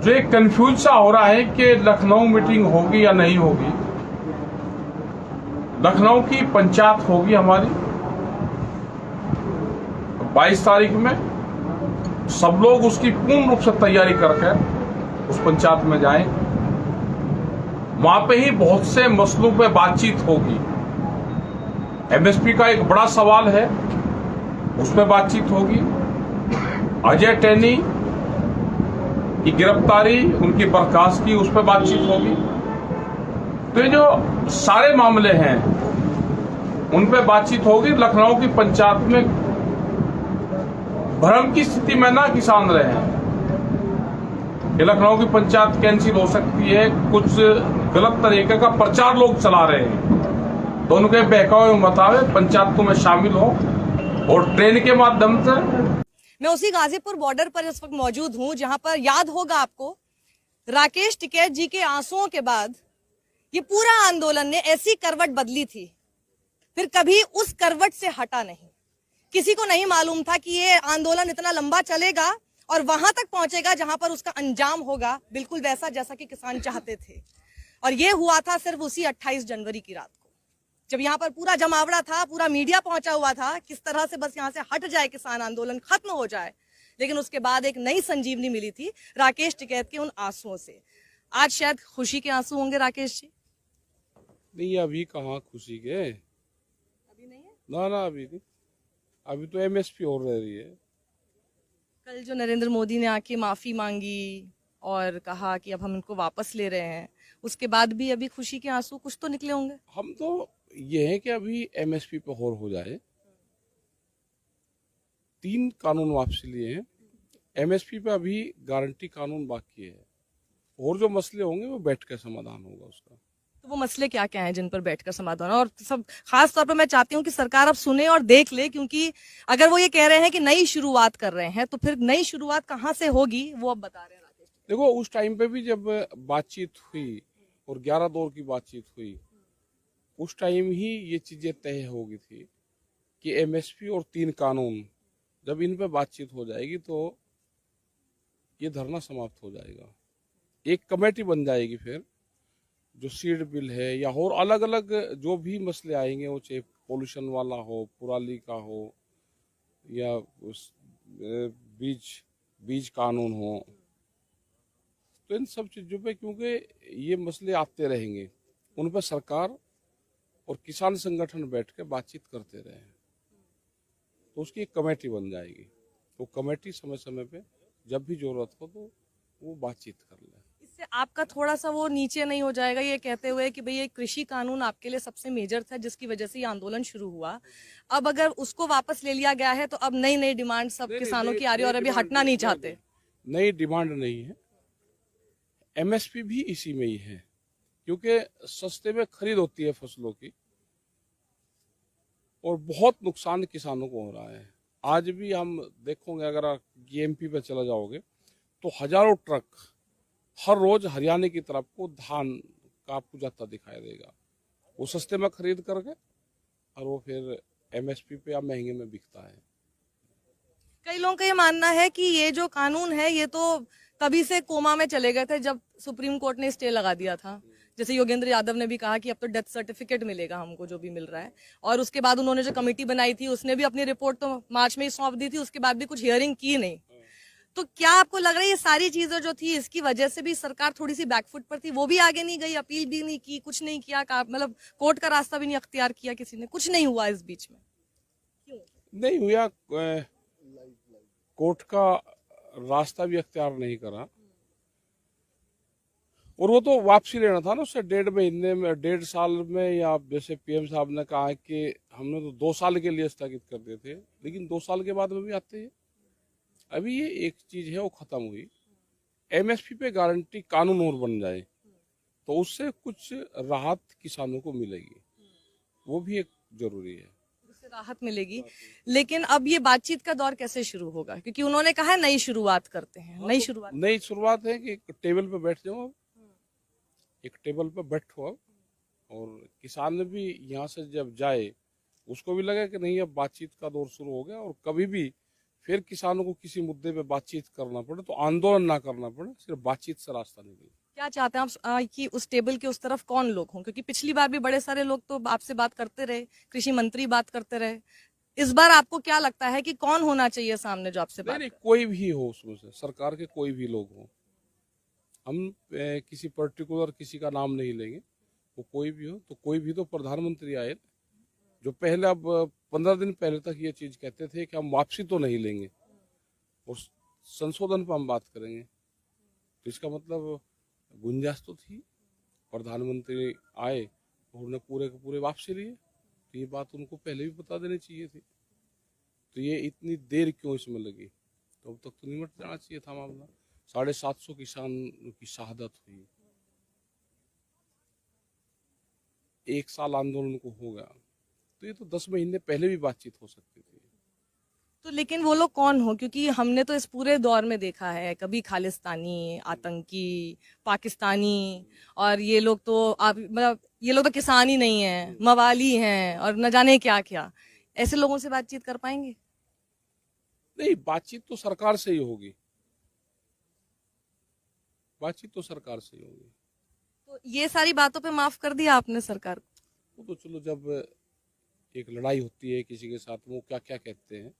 जो एक कंफ्यूज सा हो रहा है कि लखनऊ मीटिंग होगी या नहीं होगी। लखनऊ की पंचायत होगी हमारी 22 तारीख में। सब लोग उसकी पूर्ण रूप से तैयारी करके उस पंचायत में जाएं। वहां पे ही बहुत से मसलों पे बातचीत होगी। एमएसपी का एक बड़ा सवाल है, उस पर बातचीत होगी। अजय टैनी की गिरफ्तारी, उनकी बर्खास्तगी, उस पर बातचीत होगी। तो ये जो सारे मामले हैं उन पर बातचीत होगी। लखनऊ की पंचायत में भ्रम की स्थिति में ना किसान रहे हैं कि लखनऊ की पंचायत कैंसिल हो सकती है। कुछ गलत तरीके का प्रचार लोग चला रहे हैं, तो उनके बहकावे मुताबिक पंचायतों में शामिल हो और ट्रेन के माध्यम से। मैं उसी गाजीपुर बॉर्डर पर इस वक्त मौजूद हूं, जहां पर याद होगा आपको राकेश टिकैत जी के आंसुओं के बाद ये पूरा आंदोलन ने ऐसी करवट बदली थी, फिर कभी उस करवट से हटा नहीं। किसी को नहीं मालूम था कि ये आंदोलन इतना लंबा चलेगा और वहां तक पहुंचेगा जहां पर उसका अंजाम होगा बिल्कुल वैसा जैसा कि किसान चाहते थे। और ये हुआ था सिर्फ उसी 28 जनवरी की रात को, जब यहाँ पर पूरा जमावड़ा था, पूरा मीडिया पहुंचा हुआ था, किस तरह से बस यहाँ से हट जाए, किसान आंदोलन खत्म हो जाए। लेकिन उसके बाद एक नई संजीवनी मिली थी राकेश टिकैत के उन आंसुओं से। आज शायद खुशी के आंसू होंगे राकेश जी। नहीं, अभी कहाँ खुशी के, अभी नहीं है ना अभी नहीं। अभी तो एमएसपी हो रही है। कल जो नरेंद्र मोदी ने आके माफी मांगी और कहा कि अब हम इनको वापस ले रहे हैं, उसके बाद भी अभी खुशी के आंसू कुछ तो निकले होंगे। हम तो ये है कि अभी एमएसपी पे और हो जाए। 3 कानून वापसी लिए हैं, एमएसपी पे अभी गारंटी कानून बाकी है, और जो मसले होंगे वो बैठ कर समाधान होगा उसका। तो वो मसले क्या क्या हैं जिन पर बैठकर समाधान, और सब खास तौर पर मैं चाहती हूँ कि सरकार अब सुने और देख ले, क्योंकि अगर वो ये कह रहे हैं कि नई शुरुआत कर रहे हैं तो फिर नई शुरुआत कहाँ से होगी वो अब बता रहे हैं राकेश। देखो, उस टाइम पे भी जब बातचीत हुई और 11 दौर की बातचीत हुई, उस टाइम ही ये चीजें तय हो गई थी कि एमएसपी और 3 कानून जब इन पे बातचीत हो जाएगी तो ये धरना समाप्त हो जाएगा। एक कमेटी बन जाएगी, फिर जो सीड बिल है या और अलग अलग जो भी मसले आएंगे, वो चाहे पोल्यूशन वाला हो, पुराली का हो, या उस बीज कानून हो, तो इन सब चीजों पे क्योंकि ये मसले आते रहेंगे, उन पर सरकार और किसान संगठन बैठ के बातचीत करते रहे, तो उसकी एक कमेटी बन जाएगी। तो कमेटी समय समय पे जब भी जरूरत हो तो वो बातचीत कर ले। इससे आपका थोड़ा सा वो नीचे नहीं हो जाएगा ये कहते हुए कि भाई ये कृषि कानून आपके लिए सबसे मेजर था जिसकी वजह से ये आंदोलन शुरू हुआ, अब अगर उसको वापस ले लिया गया है तो अब नई नई डिमांड सब किसानों की आ रही है और अभी हटना नहीं चाहते। नई डिमांड नहीं है, एमएसपी भी इसी में ही है, क्योंकि सस्ते में खरीद होती है फसलों की और बहुत नुकसान किसानों को हो रहा है। आज भी हम देखोगे, अगर आप एमपी पे चला जाओगे तो हजारों ट्रक हर रोज हरियाणा की तरफ को धान का आपको जाता दिखाई देगा। वो सस्ते में खरीद करके और वो फिर एमएसपी पे या महंगे में बिकता है। कई लोगों का ये मानना है कि ये जो कानून है ये तो तभी से कोमा में चले गए थे जब सुप्रीम कोर्ट ने स्टे लगा दिया था। जैसे योगेंद्र यादव ने भी कहा कि अब तो डेथ सर्टिफिकेट मिलेगा हमको जो भी मिल रहा है, और उसके बाद उन्होंने जो कमेटी बनाई थी उसने भी अपनी रिपोर्ट तो मार्च में ही सौंप दी थी, उसके बाद भी कुछ हियरिंग की नहीं। तो क्या आपको लग रहा है ये सारी चीजें जो थी इसकी वजह से भी सरकार थोड़ी सी बैकफुट पर थी, वो भी आगे नहीं गई, अपील भी नहीं की, कुछ नहीं किया, मतलब कोर्ट का रास्ता भी नहीं अख्तियार किया किसी ने, कुछ नहीं हुआ इस बीच में? क्यों नहीं हुआ, कोर्ट का रास्ता भी अख्तियार नहीं करा, और वो तो वापसी लेना था ना उससे 1.5 महीने में, 1.5 साल में, या जैसे पीएम साहब ने कहा कि हमने तो 2 साल के लिए स्थगित कर दिए थे, लेकिन 2 साल के बाद में भी आते हैं। अभी ये एक चीज है वो खत्म हुई, एमएसपी पे गारंटी कानून और बन जाए तो उससे कुछ राहत किसानों को मिलेगी, वो भी एक जरूरी है, उससे राहत मिलेगी। लेकिन अब ये बातचीत का दौर कैसे शुरू होगा, क्योंकि उन्होंने कहा है नई शुरुआत करते हैं। नई शुरुआत है कि एक टेबल पे बैठ जाओ, एक टेबल पे बैठो अब, और किसान भी यहाँ से जब जाए उसको भी लगे कि नहीं अब बातचीत का दौर शुरू हो गया, और कभी भी फिर किसानों को किसी मुद्दे पे बातचीत करना पड़े तो आंदोलन ना करना पड़े, सिर्फ बातचीत से रास्ता निकले। क्या चाहते हैं आप कि उस टेबल के उस तरफ कौन लोग हों? क्योंकि पिछली बार भी बड़े सारे लोग तो आपसे बात करते रहे, कृषि मंत्री बात करते रहे। इस बार आपको क्या लगता है कि कौन होना चाहिए सामने जो आपसे बात नहीं, कोई भी हो, उसमें से सरकार के कोई भी लोग हो, हम किसी पर्टिकुलर किसी का नाम नहीं लेंगे, वो कोई भी हो। तो कोई भी तो प्रधानमंत्री आए जो पहले, अब 15 दिन पहले तक ये चीज कहते थे कि हम वापसी तो नहीं लेंगे और संशोधन पर हम बात करेंगे, तो इसका मतलब गुंजाइश तो थी। प्रधानमंत्री आए और उन्होंने पूरे के पूरे वापसी लिए, तो ये बात उनको पहले भी बता देनी चाहिए थी। तो ये इतनी देर क्यों इसमें लगी? तो अब तक तो निमट जाना चाहिए था मामला। 750 किसान की शहादत हुई, 1 साल आंदोलन को हो गया, तो ये तो 10 महीने पहले भी बातचीत हो सकती थी। तो लेकिन वो लोग कौन हो? क्योंकि हमने तो इस पूरे दौर में देखा है, कभी खालिस्तानी, आतंकी, पाकिस्तानी, और ये लोग तो आप मतलब ये लोग तो किसान ही नहीं है, मवाली हैं और न जाने क्या क्या। ऐसे लोगों से बातचीत कर पाएंगे? नहीं, बातचीत तो सरकार से ही होगी, बातचीत तो सरकार से ही होगी। तो ये सारी बातों पे माफ कर दिया आपने सरकार को? वो तो चलो, जब एक लड़ाई होती है किसी के साथ, वो क्या क्या कहते हैं,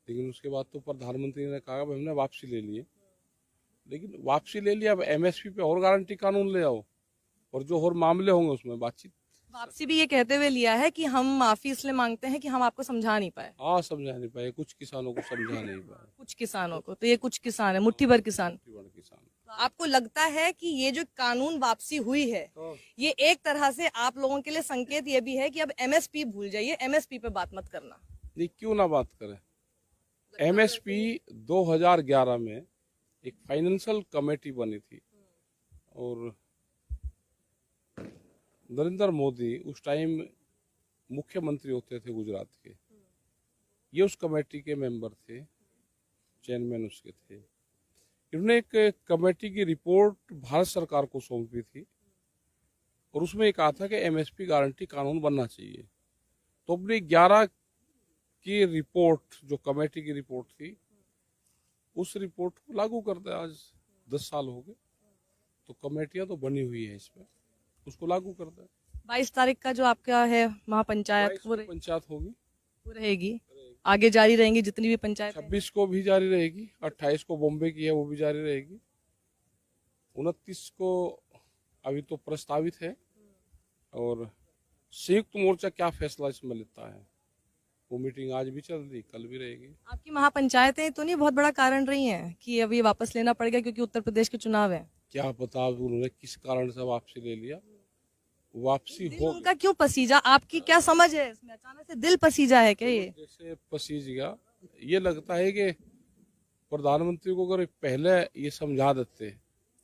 लेकिन उसके बाद तो प्रधानमंत्री ने कहा भाई हमने वापसी ले लिए। लेकिन वापसी ले लिया, अब एमएसपी पे और गारंटी कानून ले आओ, और जो और मामले होंगे उसमें बातचीत। वापसी भी ये कहते हुए लिया है कि हम माफी इसलिए मांगते हैं कि हम आपको समझा नहीं पाए। हाँ, समझा नहीं पाए, कुछ किसानों को समझा नहीं पाए। कुछ किसानों को, तो ये कुछ किसान है, मुट्ठी भर किसान। किसान तो आपको लगता है कि ये जो कानून वापसी हुई है, ये एक तरह से आप लोगों के लिए संकेत ये भी है कि अब एमएसपी भूल जाइए, एमएसपी पे बात मत करना? नहीं, क्यों ना बात करें। एमएसपी 2011 में एक फाइनेंशियल कमेटी बनी थी, और नरेंद्र मोदी उस टाइम मुख्यमंत्री होते थे गुजरात के, ये उस कमेटी के मेंबर थे, चेयरमैन उसके थे। इन्होंने एक कमेटी की रिपोर्ट भारत सरकार को सौंपी थी, और उसमें एक कहा था कि एमएसपी गारंटी कानून बनना चाहिए। तो अपनी 11 की रिपोर्ट, जो कमेटी की रिपोर्ट थी, उस रिपोर्ट को लागू करते हैं। आज 10 साल हो गए, तो कमेटियां तो बनी हुई है, इसमें उसको लागू करते हैं। 22 तारीख का जो आपका है महापंचायत, वो पंचायत होगी, वो रहेगी, आगे जारी रहेंगी जितनी भी पंचायत। 26 को भी जारी रहेगी, 28 को बॉम्बे की है वो भी जारी रहेगी, 29 को अभी तो प्रस्तावित है, और संयुक्त मोर्चा क्या फैसला इसमें लेता है, वो मीटिंग आज भी चल रही, कल भी रहेगी। आपकी महापंचायतें तो नहीं बहुत बड़ा कारण रही हैं कि अब ये वापस लेना पड़ेगा क्योंकि उत्तर प्रदेश के चुनाव है? क्या पता उन्होंने किस कारण से वापसी ले लिया, वापसी दिल हो उनका क्यों पसीजा? आपकी क्या समझ है इसमें? अचानक से दिल पसीजा है क्या ये? जैसे पसीज गया, ये लगता है कि प्रधानमंत्री को अगर पहले ये समझा देते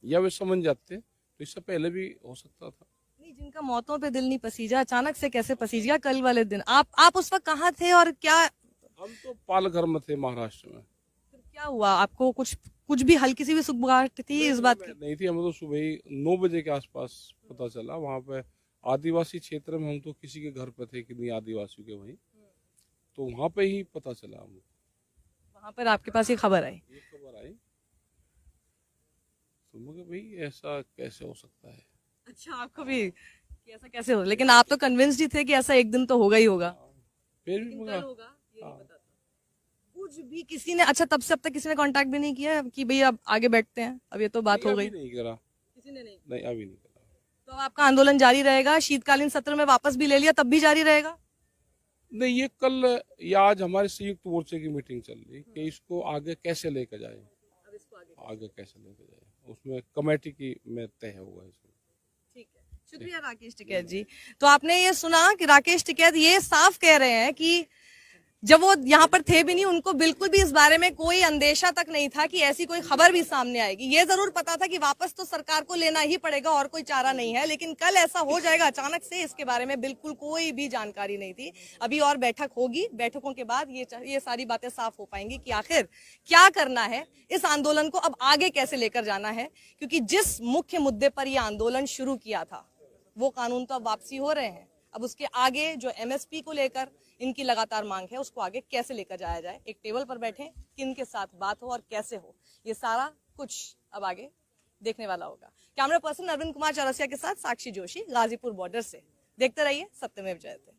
या वे समझ जाते तो इससे पहले भी हो सकता था। नहीं, जिनका मौतों पे दिल नहीं पसीजा, अचानक से कैसे पसीज गया कल वाले दिन? आप उस वक्त कहाँ थे और क्या? हम तो पालघर में थे, महाराष्ट्र में। फिर क्या हुआ? आपको कुछ भी हल्की सी भी सुगबुगाहट थी इस बात की? नहीं थी, हमें तो सुबह ही 9 बजे के आसपास पता चला। वहाँ पे आदिवासी क्षेत्र में हम तो किसी के घर पे थे, कितनी आदिवासियों के वहीं, तो वहाँ पे ही पता चला हमें, वहां पर आपके पास ये खबर आई? ये खबर आई, तो मुझे भाई ऐसा कैसे हो सकता है। अच्छा, आपको भी कि ऐसा कैसे हो? लेकिन आप तो कन्विंस्ड ही थे कि ऐसा एक दिन तो होगा ही होगा। फिर भी लेकिन मगर कल होगा ये नहीं पता था कुछ भी किसी ने। अच्छा, तब से अब तक किसी ने कांटेक्ट भी नहीं किया कि भाई अब आगे बैठते हैं, अब ये तो बात हो गई? नहीं करा, किसी ने नहीं? नहीं अभी नहीं करा। तो अब आपका आंदोलन जारी रहेगा? शीतकालीन सत्र में वापस भी ले लिया तब भी जारी रहेगा? नहीं, ये कल या आज हमारे संयुक्त मोर्चे की मीटिंग चल रही कि इसको आगे कैसे लेकर जाए, अब इसको आगे कैसे लेकर जाए, उसमें कमेटी की में तय होगा इसमें। ठीक है, शुक्रिया राकेश टिकैत जी। तो आपने ये सुना कि राकेश टिकैत ये साफ कह रहे हैं कि जब वो यहाँ पर थे भी नहीं, उनको बिल्कुल भी इस बारे में कोई अंदेशा तक नहीं था कि ऐसी कोई खबर भी सामने आएगी। ये जरूर पता था कि वापस तो सरकार को लेना ही पड़ेगा और कोई चारा नहीं है, लेकिन कल ऐसा हो जाएगा अचानक से, इसके बारे में बिल्कुल कोई भी जानकारी नहीं थी। अभी और बैठक होगी, बैठकों के बाद ये सारी बातें साफ हो पाएंगी कि आखिर क्या करना है, इस आंदोलन को अब आगे कैसे लेकर जाना है। क्योंकि जिस मुख्य मुद्दे पर यह आंदोलन शुरू किया था वो कानून तो अब वापसी हो रहे हैं। अब उसके आगे जो एमएसपी को लेकर इनकी लगातार मांग है उसको आगे कैसे लेकर जाया जाए, एक टेबल पर बैठे, किन के साथ बात हो और कैसे हो, ये सारा कुछ अब आगे देखने वाला होगा। कैमरा पर्सन अरविंद कुमार चौरसिया के साथ साक्षी जोशी, गाजीपुर बॉर्डर से। देखते रहिए सत्यमेव जयते।